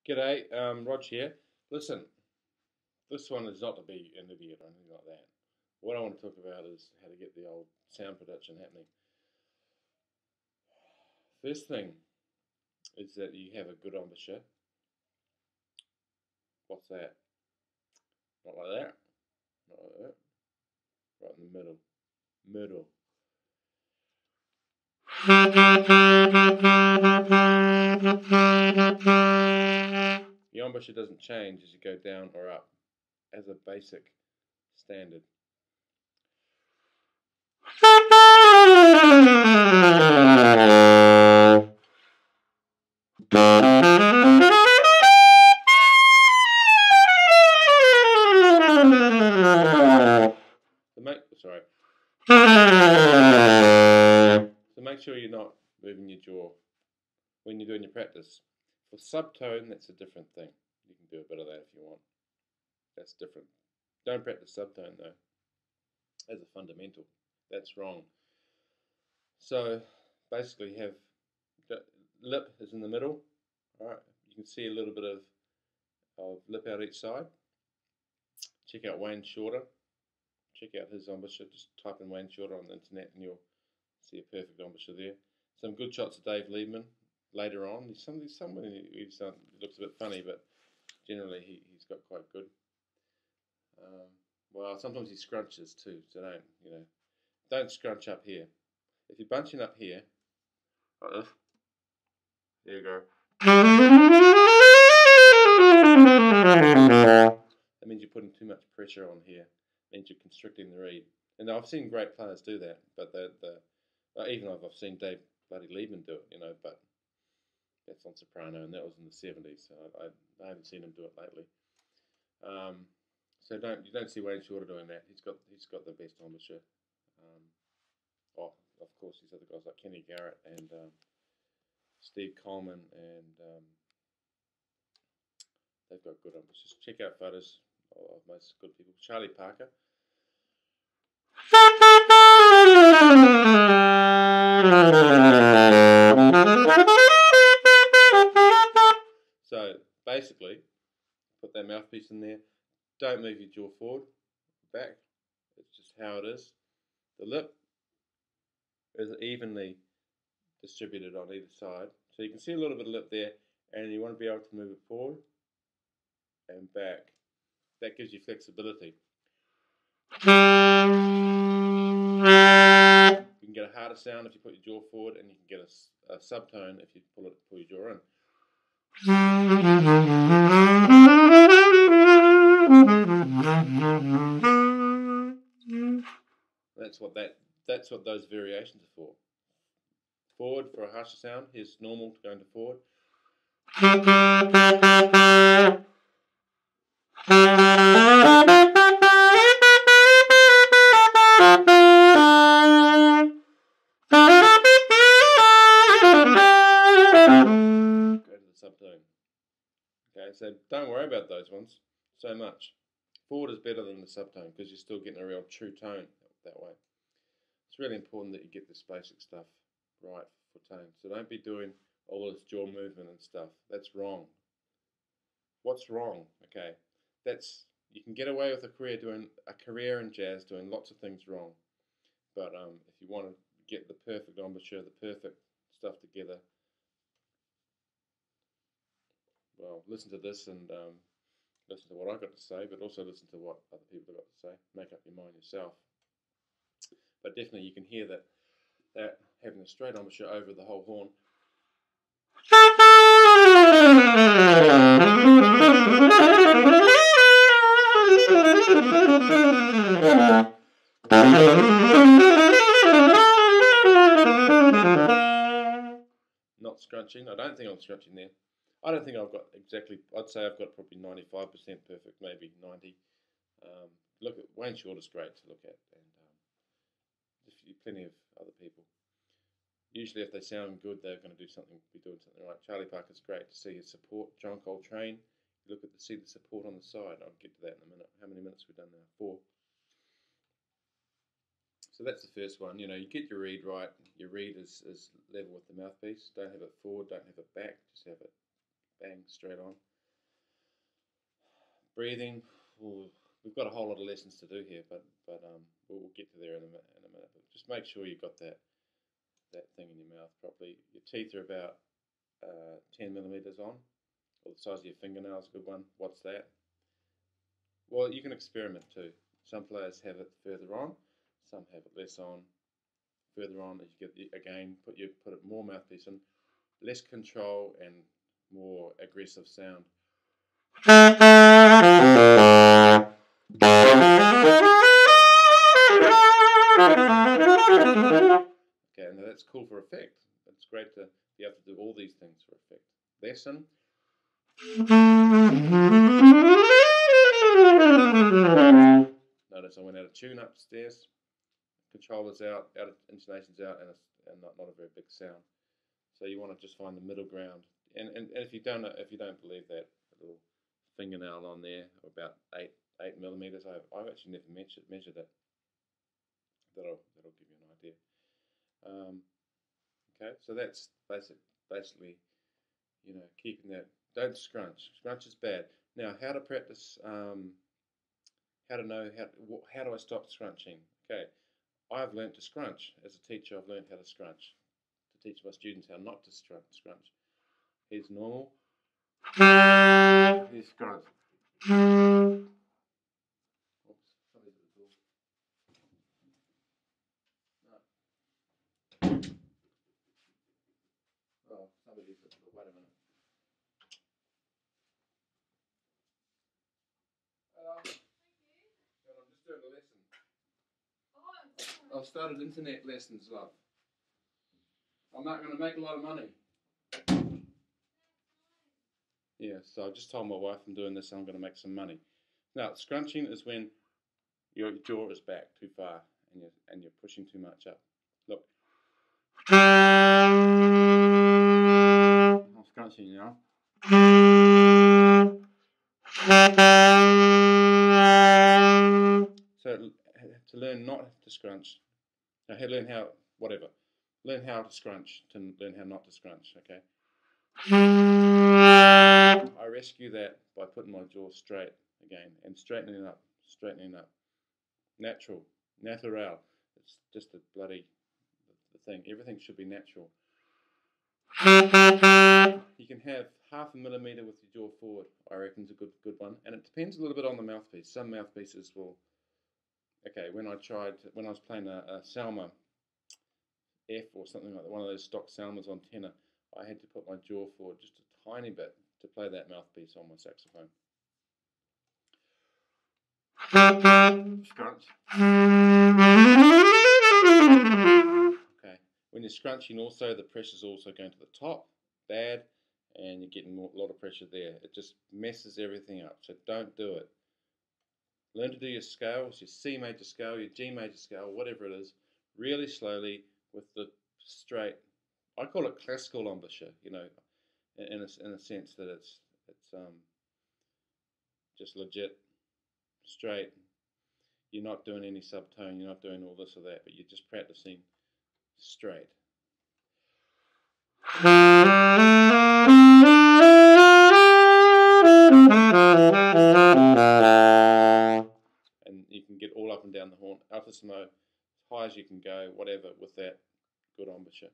G'day, Rog here. Listen, this one is not to be interviewed or anything like that. What I want to talk about is how to get the old sound production happening. First thing is that you have a good embouchure. What's that? Not like that. Not like that. Right in the middle. Middle. The embouchure doesn't change as you go down or up, as a basic standard. So make sure you're not moving your jaw when you're doing your practice. For subtone, that's a different thing. You can do a bit of that if you want. That's different. Don't practice subtone though, as a fundamental. That's wrong. So basically have the lip is in the middle. Alright, you can see a little bit of lip out each side. Check out Wayne Shorter. Check out his embouchure. Just type in Wayne Shorter on the internet and you'll see a perfect embouchure there. Some good shots of Dave Liebman later on. He's someone he looks a bit funny, but generally he's got quite good. Well, sometimes he scrunches too, so don't scrunch up here. If you're bunching up here, like this, there you go. That means you're putting too much pressure on here. It means you're constricting the reed. And I've seen great players do that, but even I've seen Dave bloody Liebman do it, but that's on soprano, and that was in the 70s. So I haven't seen him do it lately. So you don't see Wayne Shorter doing that. He's got the best embouchure. Of course, these other guys like Kenny Garrett and Steve Coleman, and they've got good embouchures. Check out photos of most good people. Charlie Parker. So basically, put that mouthpiece in there. Don't move your jaw forward, back. It's just how it is. The lip is evenly distributed on either side. So you can see a little bit of lip there, and you want to be able to move it forward and back. That gives you flexibility. You can get a harder sound if you put your jaw forward, and you can get a subtone if you pull your jaw in. That's what those variations are for. Forward for a harsher sound. Here's normal going to forward. Go to the subtone. Okay, so don't worry about those ones so much. Forward is better than the subtone because you're still getting a real true tone that way. It's really important that you get this basic stuff right for tone. So don't be doing all this jaw movement and stuff. That's wrong. What's wrong? Okay, you can get away with a career in jazz doing lots of things wrong. But if you want to get the perfect embouchure, the perfect stuff together, well, listen to this and listen to what I've got to say, but also listen to what other people have got to say. Make up your mind yourself. But definitely you can hear that having a straight embouchure over the whole horn. Not scrunching. I don't think I'm scrunching there. I don't think I've got exactly. I'd say I've got probably 95% perfect, maybe 90. Look at Wayne Shorter's great to look at, and plenty of other people. Usually, if they sound good, they're going to be doing something right. Charlie Parker's great to see his support. John Coltrane. You look at see the support on the side. I'll get to that in a minute. How many minutes we've done now? 4. So that's the first one. You get your reed right. Your reed is level with the mouthpiece. Don't have it forward. Don't have it back. Just have it bang straight on. breathing. Ooh, we've got a whole lot of lessons to do here, but we'll get to there in a minute. But just make sure you've got that thing in your mouth properly. Your teeth are about 10 millimeters on, or the size of your fingernail is a good one. What's that? Well, you can experiment too. Some players have it further on, some have it less on. Further on, as you get again, put it more mouthpiece in, less control and more aggressive sound. Okay, now that's cool for effect. It's great to be able to do all these things for effect. Listen. Notice I went out of tune upstairs. Controller's out, intonation's out, and not a very big sound. So you want to just find the middle ground. And if you don't believe that little fingernail on there, about 8 millimeters, I've actually never measured it. That'll give you an idea. Okay, so that's basically, keeping that. Don't scrunch. Scrunch is bad. Now, how to practice? How to know how do I stop scrunching? Okay, I've learned to scrunch. As a teacher, I've learned how to scrunch. To teach my students how not to scrunch. Here's normal. Here's scrunch. Oh, somebody's at the door. Wait a minute. Hello. Thank you. I'm just doing a lesson. I've started internet lessons, love. I'm not going to make a lot of money. Yeah, so I just told my wife I'm doing this and I'm going to make some money. Now, scrunching is when your jaw is back too far and you're pushing too much up. Look. I'm scrunching now. So to learn not to scrunch, learn how to scrunch, to learn how not to scrunch, okay? I rescue that by putting my jaw straight again and straightening up. Natural. It's just the thing. Everything should be natural. You can have 0.5 millimeter with your jaw forward, I reckon is a good one. And it depends a little bit on the mouthpiece. Some mouthpieces will... Okay, when I was playing a Salma F or something like that, one of those stock Salmas on tenor, I had to put my jaw forward just a tiny bit to play that mouthpiece on my saxophone. Scrunch. Okay, when you're scrunching also, the pressure's also going to the top, bad, and you're getting a lot of pressure there. It just messes everything up, so don't do it. Learn to do your scales, your C major scale, your G major scale, whatever it is, really slowly with the straight. I call it classical embouchure, in a sense that it's just legit, straight. You're not doing any subtone, you're not doing all this or that, but you're just practicing straight. And you can get all up and down the horn, altissimo, as high as you can go, whatever, with that good embouchure.